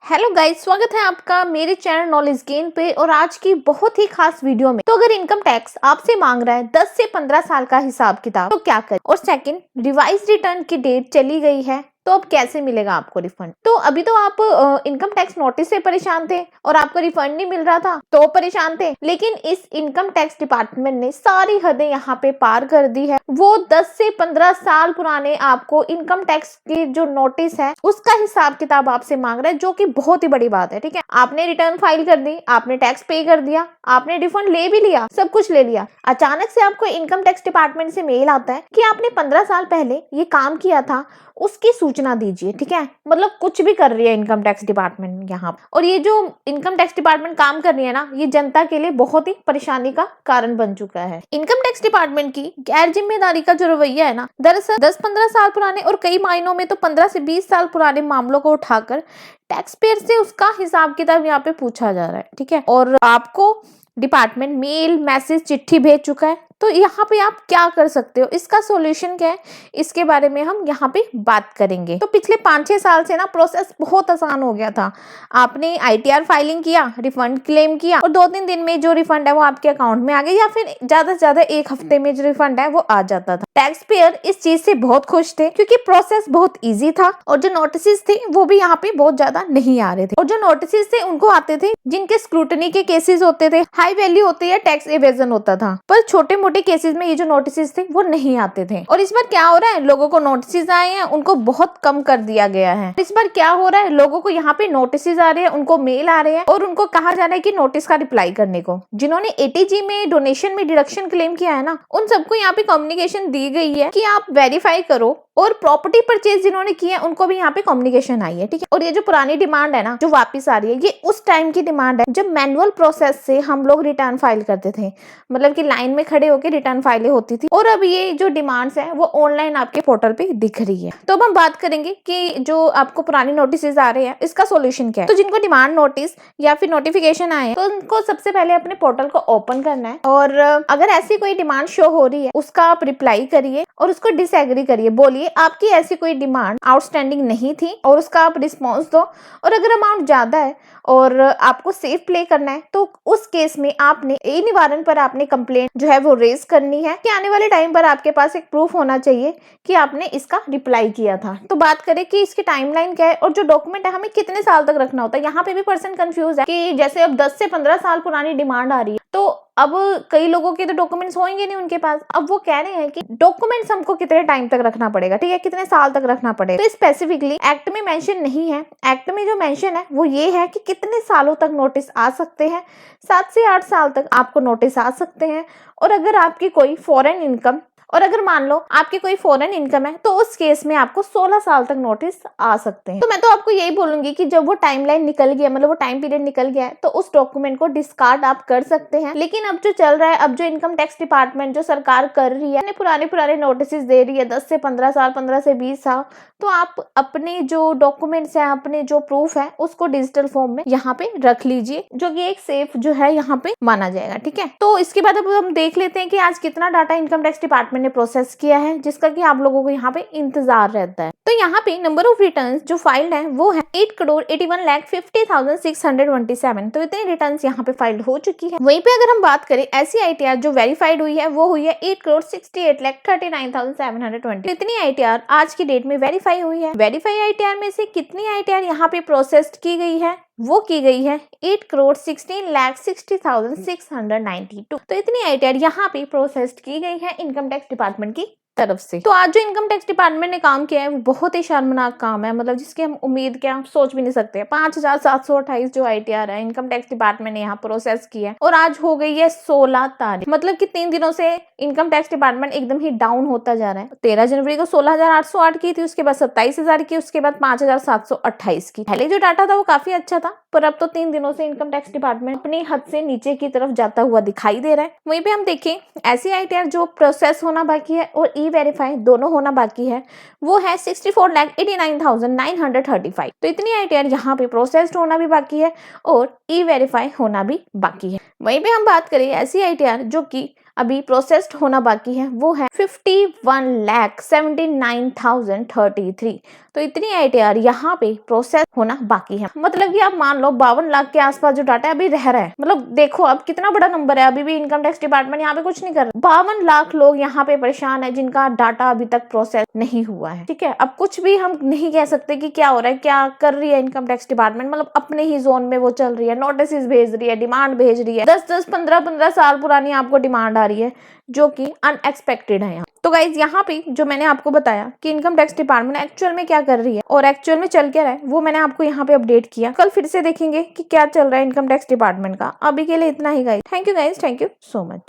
Hello guys, स्वागत है आपका मेरे चैनल नॉलेज गेन पे। और आज की बहुत ही खास वीडियो में, तो अगर इनकम टैक्स आपसे मांग रहा है 10 से 15 साल का हिसाब किताब, तो क्या करें। और सेकंड, रिवाइज रिटर्न की डेट चली गई है, तो अब कैसे मिलेगा आपको रिफंड। तो अभी तो आप इनकम टैक्स नोटिस से परेशान थे और आपको रिफंड नहीं मिल रहा था, तो परेशान थे। लेकिन इस इनकम टैक्स डिपार्टमेंट ने सारी हदें यहाँ पे पार कर दी है। वो 10 से 15 साल पुराने आपको इनकम टैक्स की जो नोटिस है उसका हिसाब किताब आपसे मांग रहा है, जो कि बहुत ही बड़ी बात है। ठीक है, आपने रिटर्न फाइल कर दी, आपने टैक्स पे कर दिया, आपने रिफंड ले भी लिया, सब कुछ ले लिया। अचानक से आपको इनकम टैक्स डिपार्टमेंट से मेल आता है कि आपने 15 साल पहले ये काम किया था, उसकी सूचना दीजिए। ठीक है, मतलब कुछ भी कर रही है इनकम टैक्स डिपार्टमेंट यहाँ। और ये जो इनकम टैक्स डिपार्टमेंट काम कर रही है ना, ये जनता के लिए बहुत ही परेशानी का कारण बन चुका है। इनकम टैक्स डिपार्टमेंट की गैर जिम्मेदारी का जो रवैया है ना, दरअसल 10-15 साल पुराने और कई मायनों में तो 15 से 20 साल पुराने मामलों को उठाकर टैक्स पेयर से उसका हिसाब किताब यहाँ पे पूछा जा रहा है। ठीक है, और आपको डिपार्टमेंट मेल, मैसेज, चिट्ठी भेज चुका है। तो यहाँ पे आप क्या कर सकते हो, इसका सॉल्यूशन क्या है, इसके बारे में हम यहाँ पे बात करेंगे। तो पिछले 5-6 साल से ना प्रोसेस बहुत आसान हो गया था। आपने ITR फाइलिंग किया, रिफंड क्लेम किया और 2-3 दिन में जो रिफंड है वो आपके अकाउंट में आ गया, या फिर ज्यादा से ज्यादा 1 हफ्ते में जो रिफंड है वो आ जाता था। टैक्स पेयर इस चीज से बहुत खुश थे, क्योंकि प्रोसेस बहुत ईजी था और जो नोटिस थे वो भी यहाँ पे बहुत ज्यादा नहीं आ रहे थे। और जो नोटिस थे उनको आते थे जिनके स्क्रूटनी के केसेस होते थे, हाई वैल्यू होती है, टैक्स एवेजन होता था। पर छोटे मोटे केसेस में ये जो नोटिस थे वो नहीं आते थे। और इस बार क्या हो रहा है, लोगों को नोटिस आए हैं, उनको बहुत कम कर दिया गया है। इस बार क्या हो रहा है, लोगों को यहाँ पे नोटिस आ रहे हैं, उनको मेल आ रहे हैं और उनको कहा जा रहा है कि नोटिस का रिप्लाई करने को। जिन्होंने ATG में डोनेशन में डिडक्शन क्लेम किया है ना, उन सबको यहाँ पे कम्युनिकेशन दी गई है कि आप वेरीफाई करो। और प्रॉपर्टी परचेज जिन्होंने की है उनको भी यहाँ पे कम्युनिकेशन आई है। ठीक है, और ये जो पुरानी डिमांड है ना, जो वापस आ रही है, ये उस टाइम की डिमांड है जब मैनुअल प्रोसेस से हम लोग रिटर्न फाइल करते थे, मतलब कि लाइन में खड़े होकर रिटर्न फाइलें होती थी। और अब ये जो डिमांड्स है वो ऑनलाइन आपके पोर्टल पे दिख रही है। तो अब हम बात करेंगे कि जो आपको पुरानी नोटिस आ रहे हैं इसका सोल्यूशन क्या है। तो जिनको डिमांड नोटिस या फिर नोटिफिकेशन आए तो उनको सबसे पहले अपने पोर्टल को ओपन करना है, और अगर ऐसी कोई डिमांड शो हो रही है उसका आप रिप्लाई करिए और उसको डिसएग्री करिए। बोलिए आपकी ऐसी कोई डिमांड आउटस्टैंडिंग नहीं थी और उसका आप रिस्पॉन्स दो। और अगर अमाउंट ज्यादा है और आपको सेफ प्ले करना है तो उस केस में आपने निवारण पर आपने कंप्लेंट जो है वो रेज करनी है कि आने वाले टाइम पर आपके पास एक प्रूफ होना चाहिए कि आपने इसका रिप्लाई किया था। तो बात करें कि इसकी टाइमलाइन क्या है और जो डॉक्यूमेंट है हमें कितने साल तक रखना होता है। यहाँ पे भी पर्सन कंफ्यूज है कि जैसे अब 10 से 15 साल पुरानी डिमांड आ रही है, तो अब कई लोगों के तो डॉक्यूमेंट्स होंगे नहीं उनके पास। अब वो कह रहे हैं कि डॉक्यूमेंट्स हमको कितने टाइम तक रखना पड़ेगा, ठीक है, कितने साल तक रखना पड़ेगा। तो स्पेसिफिकली एक्ट में मेंशन नहीं है। एक्ट में जो मेंशन है वो ये है कि कितने सालों तक नोटिस आ सकते हैं। 7 से 8 साल तक आपको नोटिस आ सकते हैं। और अगर आपकी कोई फॉरेन इनकम, और अगर मान लो आपकी कोई फॉरेन इनकम है, तो उस केस में आपको 16 साल तक नोटिस आ सकते हैं। तो मैं तो आपको यही बोलूंगी कि जब वो टाइमलाइन निकल गया, मतलब वो टाइम पीरियड निकल गया है, तो उस डॉक्यूमेंट को डिस्कार्ड आप कर सकते हैं। लेकिन अब जो चल रहा है, अब जो इनकम टैक्स डिपार्टमेंट जो सरकार कर रही है, पुराने नोटिस दे रही है 10 से 15 साल, 15 से 20 साल, तो आप अपने जो डॉक्यूमेंट्स है, अपने जो प्रूफ है, उसको डिजिटल फॉर्म में यहाँ पे रख लीजिए, जो कि एक सेफ जो है यहाँ पे माना जाएगा। ठीक है, तो इसके बाद अब हम देख लेते हैं कि आज कितना डाटा इनकम टैक्स डिपार्टमेंट ने प्रोसेस किया है, जिसका कि आप लोगों को यहाँ पे इंतजार रहता है। तो यहाँ पे नंबर ऑफ रिटर्न्स जो फाइल्ड है वो है 8,81,50,627। तो इतनी रिटर्न्स यहाँ पे फाइल्ड हो चुकी है। वहीं पे अगर हम बात करें ऐसी ITR जो वेरीफाइड हुई है, वो हुई है 8,68,39,720। इतनी ITR आज की डेट में वेरीफाई हुई है। वेरीफाई ITR में से कितनी ITR यहाँ पे प्रोसेस्ड की गई है, वो की गई है 8,16,60,692। तो इतनी ITR यहाँ पे प्रोसेस्ड की गई है इनकम टैक्स डिपार्टमेंट की तरफ से। तो आज जो इनकम टैक्स डिपार्टमेंट ने काम किया है वो बहुत ही शर्मनाक काम है, मतलब जिसकी हम उम्मीद क्या सोच भी नहीं सकते। 5,728 जो ITR है इनकम टैक्स डिपार्टमेंट ने यहाँ प्रोसेस की है, और आज हो गई है 16 तारीख, मतलब कि 3 दिनों से इनकम टैक्स डिपार्टमेंट एकदम ही डाउन होता जा रहा है। 13 जनवरी को 16,808 की थी, उसके बाद 27,000 की, उसके बाद 5,728 की। पहले जो डाटा था वो काफी अच्छा था, पर अब तो 3 दिनों से इनकम टैक्स डिपार्टमेंट अपनी हद से नीचे की तरफ जाता हुआ दिखाई दे रहा है। वहीं पे हम देखें ऐसी ITR जो प्रोसेस होना बाकी है और वेरीफाई दोनों होना बाकी है, वो है 64,89,935। तो इतनी ITR यहाँ पे प्रोसेस्ड होना भी बाकी है और वेरीफाई होना भी बाकी है। वहीं पे हम बात करें ऐसी ITR जो कि अभी प्रोसेस्ड होना बाकी है वो है 51,79,033। तो इतनी ITR यहाँ पे प्रोसेस होना बाकी है। मतलब कि आप मान लो 52 लाख के आसपास जो डाटा अभी रह रहा है। मतलब देखो अब कितना बड़ा नंबर है, अभी भी इनकम टैक्स डिपार्टमेंट यहाँ पे कुछ नहीं कर रहा। 52 लाख लोग यहाँ पे परेशान है जिनका डाटा अभी तक प्रोसेस नहीं हुआ है। ठीक है, अब कुछ भी हम नहीं कह सकते कि क्या हो रहा है, क्या कर रही है इनकम टैक्स डिपार्टमेंट। मतलब अपने ही जोन में वो चल रही है, नोटिस भेज रही है, डिमांड भेज रही है, 10-10, 15-15 साल पुरानी आपको डिमांड आ रही है, जो कि अनएक्सपेक्टेड है। तो गाइज यहाँ पे जो मैंने आपको बताया कि इनकम टैक्स डिपार्टमेंट एक्चुअल में क्या कर रही है और एक्चुअल में चल क्या रहा है, वो मैंने आपको यहाँ पे अपडेट किया। कल फिर से देखेंगे कि क्या चल रहा है इनकम टैक्स डिपार्टमेंट का। अभी के लिए इतना ही guys. Thank you guys, thank you so much.